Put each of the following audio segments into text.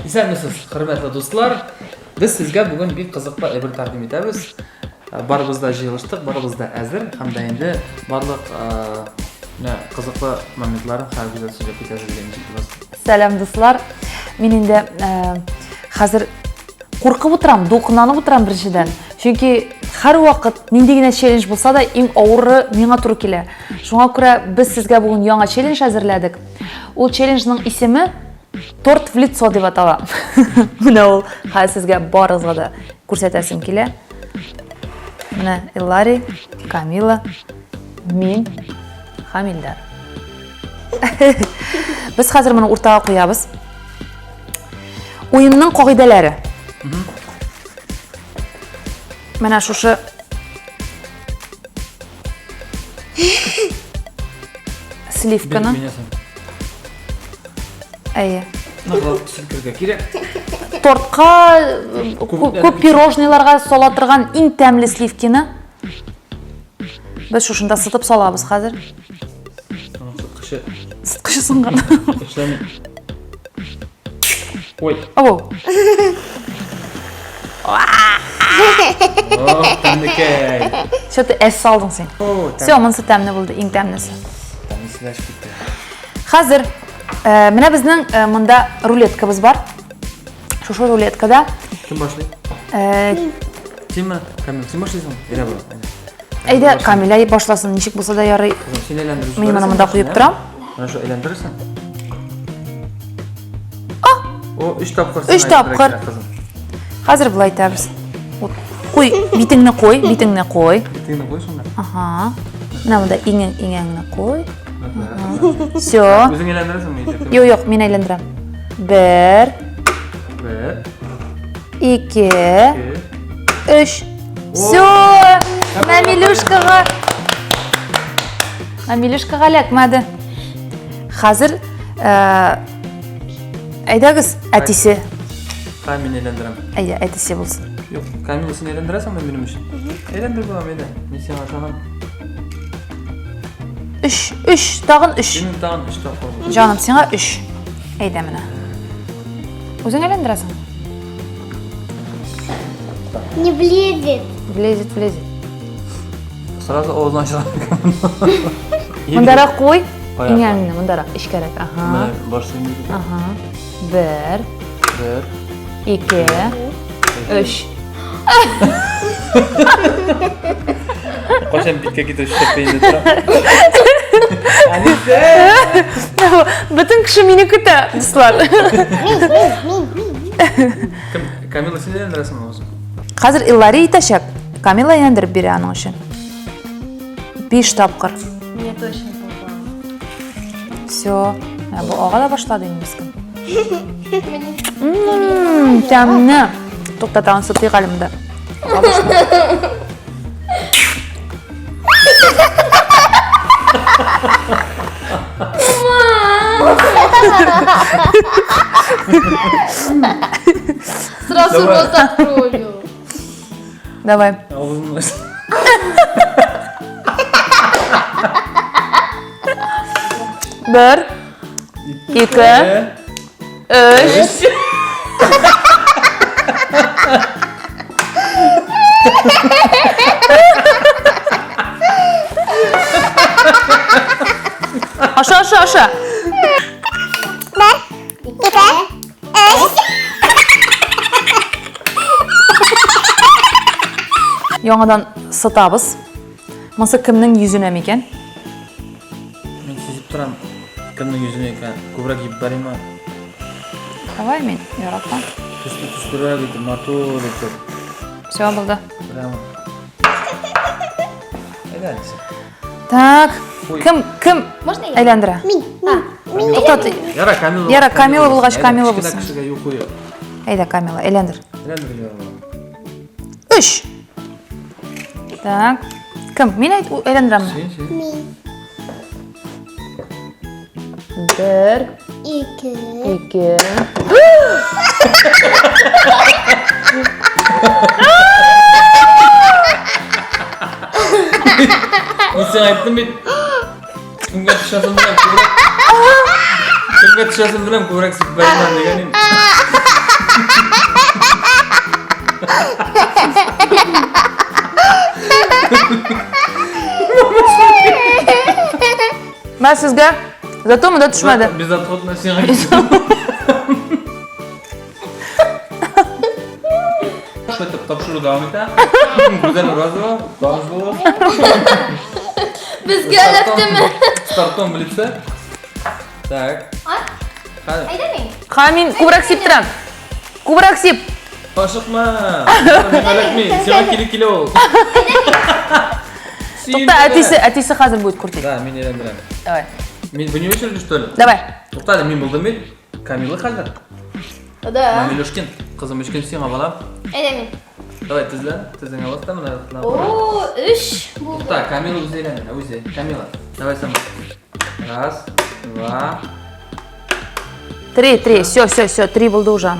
Исәнмесез, хөрмәтле дуслар. Без сезгә бүген бик кызыклы әйбер тәкъдим итәбез. Барыбыз да җыелыштык, барыбыз да әзер һәм дә инде барлык кызыклы моментларын хәзер сөйләп китәбез. Сәлам дуслар. Мин инде хәзер куркып утырам, дулкынланып утырам беренчедән. Чөнки һәр вакыт нинди генә челлендж булса да иң авыры миңа туры килә. Шуңа күрә без сезгә бүген яңа челлендж әзерләдек. Ул челленджның исеме Торт в лицо дип атала. Менә ул хәзер сезгә барыгызга да күрсәтәсем килә. Менә Эллари, Камила, мин, Хамилдар. Без хәзер моны уртага куябыз. Уенның кагыйдәләре. Менә шушы сливканы. Әйе. Нагылып силкергә кирәк. Тортка, күп пирожныйларга сала торган иң тәмле сливкины без шушында сытып салабыз хәзер. Сыткышы сынган. Ой. Ау. Тәмлекәй. Что ты эс салдың сен? Все, монсы тәмле булды, иң тәмлесе. Тәмлешләшеп китте. Хәзер менә безнең монда рулеткабыз бар. Шушы рулеткада Кем башлый? Синме? Камил, син башлыйсың? Әйдә бу. Әйдә, Камила башласын, ничек булса да ярый. Син әйләндерү. Мин моны монда куеп торам. Менә шу әйләндерәсең. О, 3 тапкыр. 3 тапкыр. Хәзер булай итәбез. Куй, битеңне куй, битеңне куй. Битеңне куй шунда. Ага. Менә монда иңеңне куй. Все. Үзең әйләндерәсеңме? Юк, мин әйләндерәм. 1 2 3 Все. Намилюшкага ләкмәде. Хәзер әйдәгез, әтисе. Камил әйләндерәм. Әйдә, әтисе булсын. Юк, Камил син әйләндерәсеңме минем өчен? Әйләндер булам әйдә. Мин сиңа ышанам. 3, тагын 3. Син тагын 3 тапкыр. Җаным, сиңа 3. Әйдә менә. Үзең әйләндерәсең? Не влезет. Влезет. Сразу авызын ачырам. Мондарак куй. Иңеңне мондарак ишкәрәк. Ага. Башлыйм. Ага. 1 2 3 Кашан биткә китеп шәпәйне тора. Бөтен кеше мине көтә, дуслар. Камила син әйләндерәсеңме үзең? Хәзер Эллари итәчәк. Камила әйләндереп бирә аның өчен. 5 тапкыр. Мне точно попало. Все. Бу ага да башлады инде мискин. Тәмне. Туктатан сыты галимдә. Сразу рот открою. Давай. Авызын ач. Бер, 2, 3. Аша. Яңадан сытабыз. Монсы кемнең йөзенә микән? Мин сизеп торам. Кемнең йөзенә икән? Күбрәк еп барыймы? Давай мин яратам. Төстүрәк итеп, матур итеп. Все булды. Прямо. Әйдә. Так. Кем? Можно я? Әйләндерә. Мин. Туктат. Яра, Камила. Яра, Камила булгач, Камила булсын. булсын. Кешегә юк куй. Әйдә, Камила, әйләндер. Әйләндер. 3. Так. Кем? Мин әйләндерәм. Син. 1 2 Sen ayıptın bit. Kimga tishasini bilan ko'rak. Kimga tishasini bilan ko'rak sipayman deganim. Ben sizge. Zато mı da düşmedi. Biz atlık nasıl yapıyoruz? Тапшыру davam ете. Güzel razı davuz olur. Bizga alaktimi? Startdan bilipse. Tak. Hadi. Aydamayın. Kamin kubrak sip turam. Kubrak sip. Taşıkma. Melek mi? Sen kilo ol. To'xta, atisi hozir будет kurti. Da, men eğlendiraman. Давай. Men buni o'chirdi что ли? Давай. To'xtadi, men bildim men. Kamila qoldi. Da. Miloshkin. Qizim Mishkin senga balam. Aydamayın. Давай tizlan. Tizlanga bosda mana. Oo, 3 buldu. To'xta, Kamila o'zi eğlendi. O'zi. Kamila. Давай сама. Раз, два. Три. Все. Три болды уже.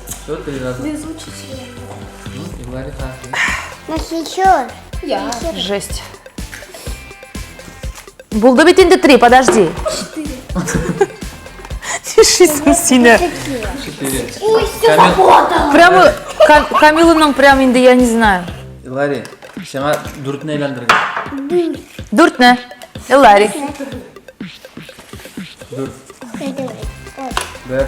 Все, 3 раза. Без учителя. Ну, и Варя так. Нахичер. Я. Жесть. Болды бит енді 3, подожди. 4. Тишисің сені. 4. Ой, все забота. Прямо Камиланың прям енді я не знаю. Илари, сеңа дүртін әйләндірген. Дүрт не? Эллари. Дүрт. Aydamayın. Бір.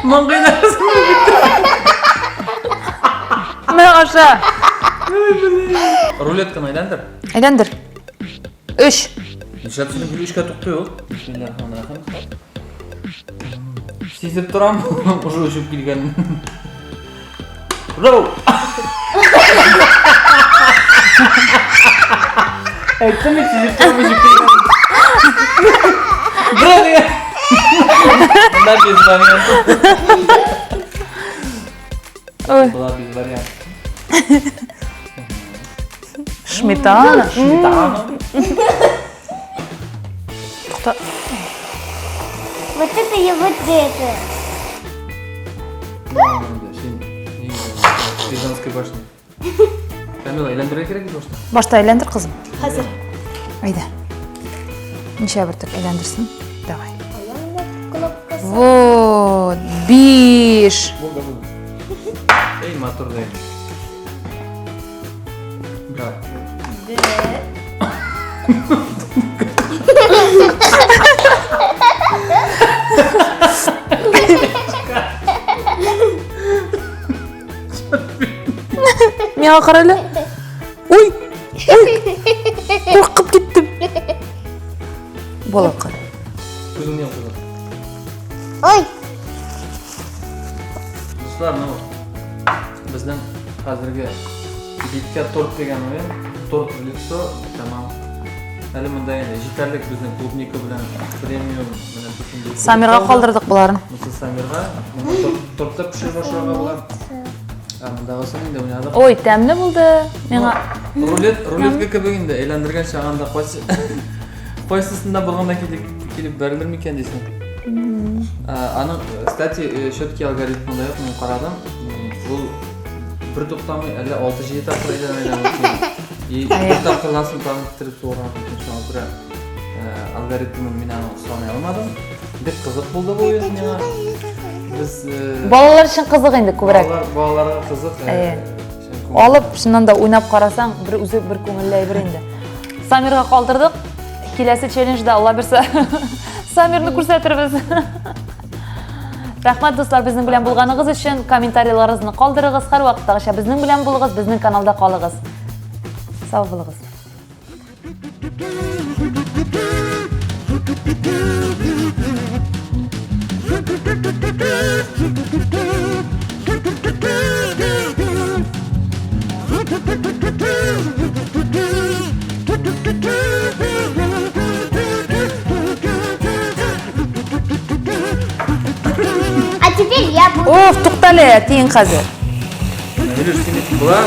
Маңғайнарсың. Мен аша. Рулетканы әйләндір. Әйләндір. 3. Нишатсыны бүл үшке тоқтай ол. Бисмиллахиррахманиррахим. Сезіп тұрам, уже өшіп келген. Роу! Айттым мен сезіп тұрам, өшіп келген. Бро деген. Мында без вариант. Ой, Была без вариант. шметана. Сметана. Тоқта. Вот это и вот это. Пизанской башни. Камила, әйләндіру керек бе башта? Башта әйләндір қызым. Hazır. Айда. Неше бір түк әйләндірсін. Давай. Ayağımda kulakası. Вот. 5. Болды, болды. Ей, мотор дайын. Давай. Мені қарайлы. Ой. Қорқып кеттім. Бола қар. Көзіңнен қызыр. Ой. Достар, біздің қазіргі битке торт деген ойын. Торт лицо, тамам. Әлі мұнда енді жетерлік біздің клубника білен премиум. Самирға қалдырдық бұларын. Мысалы Самирға. Тортта пішір башыраға бұлар. Мұндағысын енді ойнадық. Ой, тәмлі болды. Меңа. Рулетка кебегінде әйләндірген шағанда қойсысында болғанда келіп бәрілер ме екен дейсің? Аның, кстати, шөтке алгоритмында yok, мен қарадым. Бұл бір тоқтамай әлі 6-7 тапқыр әйләндірген. Bir taqırlansın tanı bitirip soğuran şu an bura algoritmin мен аны ұстанай алмадым. Бек қызық болды бұл ойын меңа. Біз Балалар үшін қызық енді көбірек. Балаларға қызық. Алып, шыннан да ойнап қарасаң, бір өзі бір көңілі бір енді. Самирға қалдырдық. Келесі челленджді Алла берсе Самирны көрсетірбіз. Рахмат достар, біздің білен болғаныңыз үшін комментарийларыңызды қалдырыңыз. Har уақыттағыша біздің білен болыңыз, біздің каналда қалыңыз. Sağ olunuz. А теперь я буду. Of, to'xtali, tiyin hozir. Bilirsin, bular.